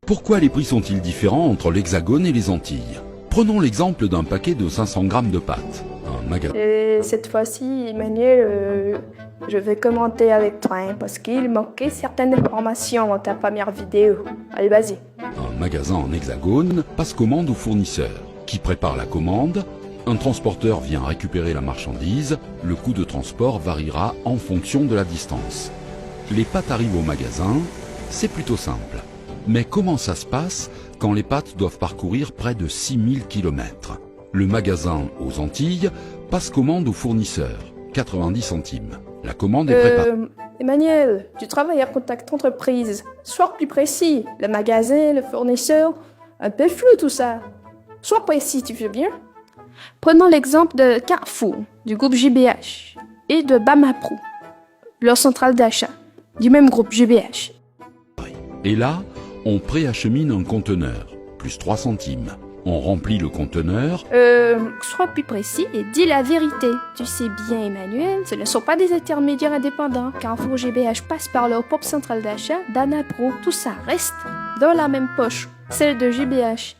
Pourquoi les prix sont-ils différents entre l'Hexagone et les Antilles? Prenons l'exemple d'un paquet de 500 grammes de pâtes. Un magasin. Et cette fois-ci, Emmanuel, je vais commenter avec toi hein, parce qu'il manquait certaines informations dans ta première vidéo. Allez, vas-y. Un magasin en Hexagone passe commande au fournisseur, qui prépare la commande. Un transporteur vient récupérer la marchandise. Le coût de transport variera en fonction de la distance. Les pâtes arrivent au magasin, c'est plutôt simple. Mais comment ça se passe quand les pâtes doivent parcourir près de 6000 km? Le magasin aux Antilles passe commande au fournisseur, 90 centimes. La commande est préparée. Emmanuel, tu travailles à contact entreprise. Sois plus précis. Le magasin, le fournisseur, un peu flou tout ça. Sois précis, tu veux bien? Prenons l'exemple de Carrefour, du groupe GBH, et de Bamapro, leur centrale d'achat, du même groupe GBH. Et là, on préachemine un conteneur, plus 3 centimes. On remplit le conteneur. Sois plus précis et dis la vérité. Tu sais bien, Emmanuel, ce ne sont pas des intermédiaires indépendants. Carrefour GBH passe par leur propre centrale d'achat, Danapro. Tout ça reste dans la même poche, celle de GBH.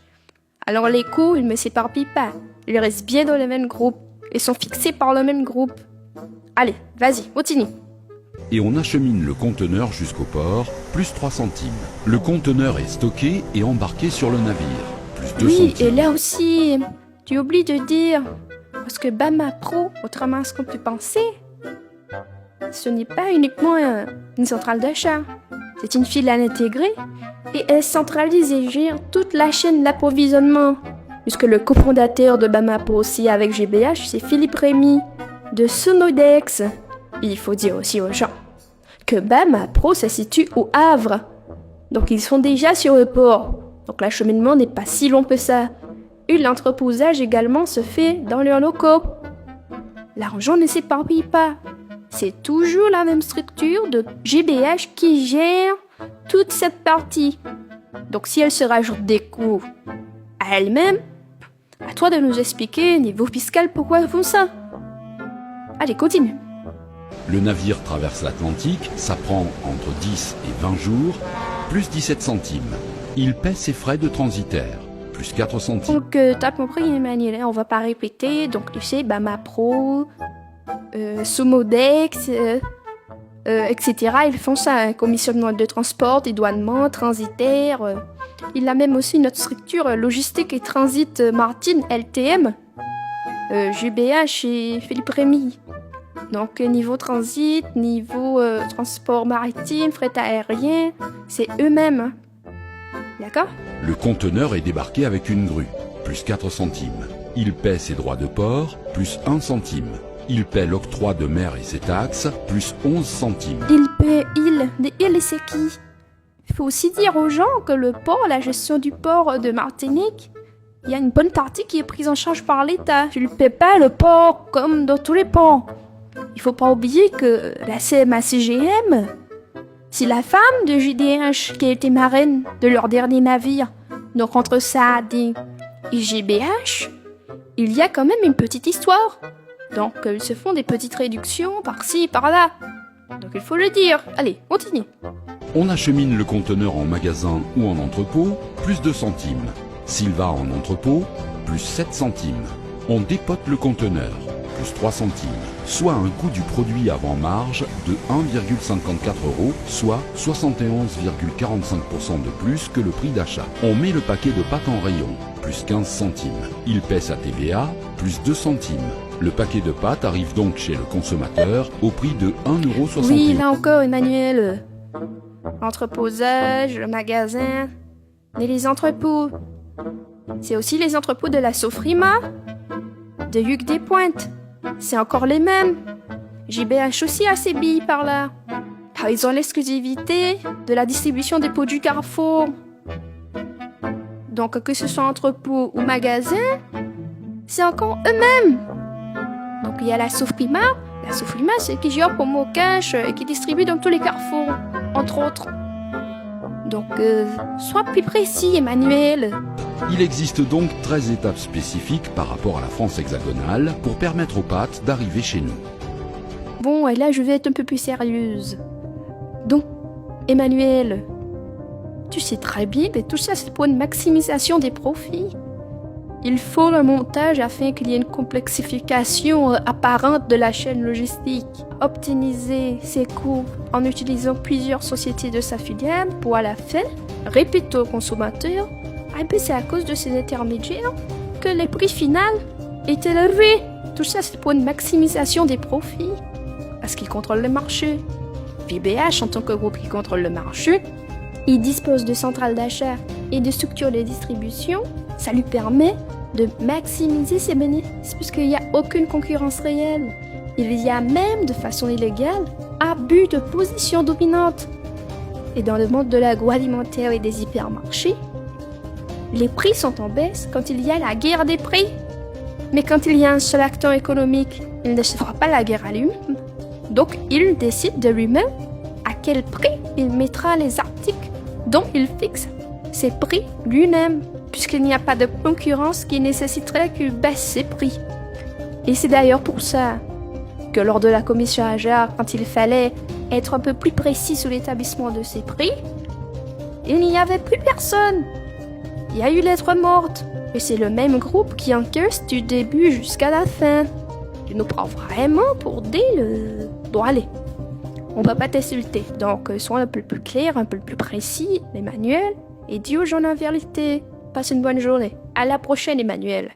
Alors les coûts, ils ne s'éparpillent pas. Ils restent bien dans le même groupe et sont fixés par le même groupe. Allez, vas-y, continue. Et on achemine le conteneur jusqu'au port, plus 3 centimes. Le conteneur est stocké et embarqué sur le navire, plus 2 Oui, centimes. et là aussi, tu oublies de dire, parce que Bamapro, autrement à ce qu'on peut penser, ce n'est pas uniquement une centrale d'achat. C'est une filiale intégrée et elle centralise et gère toute la chaîne d'approvisionnement. Puisque le cofondateur de Bamapro aussi avec GBH, c'est Philippe Rémy de Sonodex. Et il faut dire aussi aux gens que Bamapro se situe au Havre. Donc ils sont déjà sur le port. Donc l'acheminement n'est pas si long que ça. Et l'entreposage également se fait dans leurs locaux. L'argent ne s'éparpille pas. C'est toujours la même structure de GBH qui gère toute cette partie. Donc si elle se rajoute des coûts à elle-même, à toi de nous expliquer, niveau fiscal, pourquoi ils font ça. Allez, continue. Le navire traverse l'Atlantique, ça prend entre 10 et 20 jours, plus 17 centimes. Il paie ses frais de transitaire, plus 4 centimes. Donc, t'as compris, Emmanuel, hein, on va pas répéter. Donc, tu sais, Bamapro, Somodex, etc. Ils font ça, hein, commissionnement de transport, dédouanement, transitaire. Il a même aussi notre structure logistique et transit Martine, LTM, GBH et Philippe Rémy. Donc niveau transit, niveau transport maritime, fret aérien, c'est eux-mêmes. Hein. D'accord? Le conteneur est débarqué avec une grue, plus 4 centimes. Il paie ses droits de port, plus 1 centime. Il paie l'octroi de mer et ses taxes, plus 11 centimes. Il paie et c'est qui? Il faut aussi dire aux gens que le port, la gestion du port de Martinique, il y a une bonne partie qui est prise en charge par l'État. Tu ne paies pas le port comme dans tous les ports. Il faut pas oublier que la CMA-CGM, c'est la femme de GDH qui a été marraine de leur dernier navire. Donc entre SAD et GBH, il y a quand même une petite histoire. Donc ils se font des petites réductions par-ci, par-là. Donc il faut le dire. Allez, continue. On achemine le conteneur en magasin ou en entrepôt, plus 2 centimes. S'il va en entrepôt, plus 7 centimes. On dépote le conteneur, plus 3 centimes, soit un coût du produit avant marge de 1,54 €, soit 71,45% de plus que le prix d'achat. On met le paquet de pâtes en rayon, plus 15 centimes. Il paie sa TVA, plus 2 centimes. Le paquet de pâtes arrive donc chez le consommateur au prix de 1,61 €. Oui, là encore, Emmanuel. Entreposage, le magasin, et les entrepôts. C'est aussi les entrepôts de la Sofrima, de Hugues des Pointes. C'est encore les mêmes. JBH aussi a ses billes par là. Car ils ont l'exclusivité de la distribution des pots du Carrefour. Donc que ce soit entrepôt ou magasin, c'est encore eux-mêmes. Donc il y a la Sofrima. La Sofrima, c'est qui gère Promo Cash et qui distribue dans tous les carrefours, entre autres. Donc, sois plus précis, Emmanuel. Il existe donc 13 étapes spécifiques par rapport à la France hexagonale pour permettre aux pâtes d'arriver chez nous. Bon, et là, je vais être un peu plus sérieuse. Donc, Emmanuel, Tu sais très bien que tout ça, c'est pour une maximisation des profits. Il faut le montage afin qu'il y ait une complexification apparente de la chaîne logistique. Optimiser ses coûts en utilisant plusieurs sociétés de sa filiale pour à la fin répéter aux consommateurs c'est à cause de ces intermédiaires que les prix finaux est élevé. Tout ça, c'est pour une maximisation des profits. Parce qu'ils contrôlent le marché. VBH, en tant que groupe qui contrôle le marché, il dispose de centrales d'achat et de structures de distribution. Ça lui permet de maximiser ses bénéfices puisqu'il n'y a aucune concurrence réelle. Il y a même, de façon illégale, abus de position dominante. Et dans le monde de l'agroalimentaire et des hypermarchés, les prix sont en baisse quand il y a la guerre des prix. Mais quand il y a un seul acteur économique, il ne se fera pas la guerre à lui-même. Donc, il décide de lui-même à quel prix il mettra les articles dont il fixe ses prix lui-même, puisqu'il n'y a pas de concurrence qui nécessiterait qu'il baisse ses prix. Et c'est d'ailleurs pour ça que lors de la commission Ajar, quand il fallait être un peu plus précis sur l'établissement de ses prix, il n'y avait plus personne. Il y a eu lettre morte, et c'est le même groupe qui encaisse du début jusqu'à la fin. Il nous prend vraiment pour des... Bon allez, on va pas t'insulter, donc sois un peu plus clair, un peu plus précis, Emmanuel, et dis aux gens la vérité. Passe une bonne journée. À la prochaine, Emmanuel.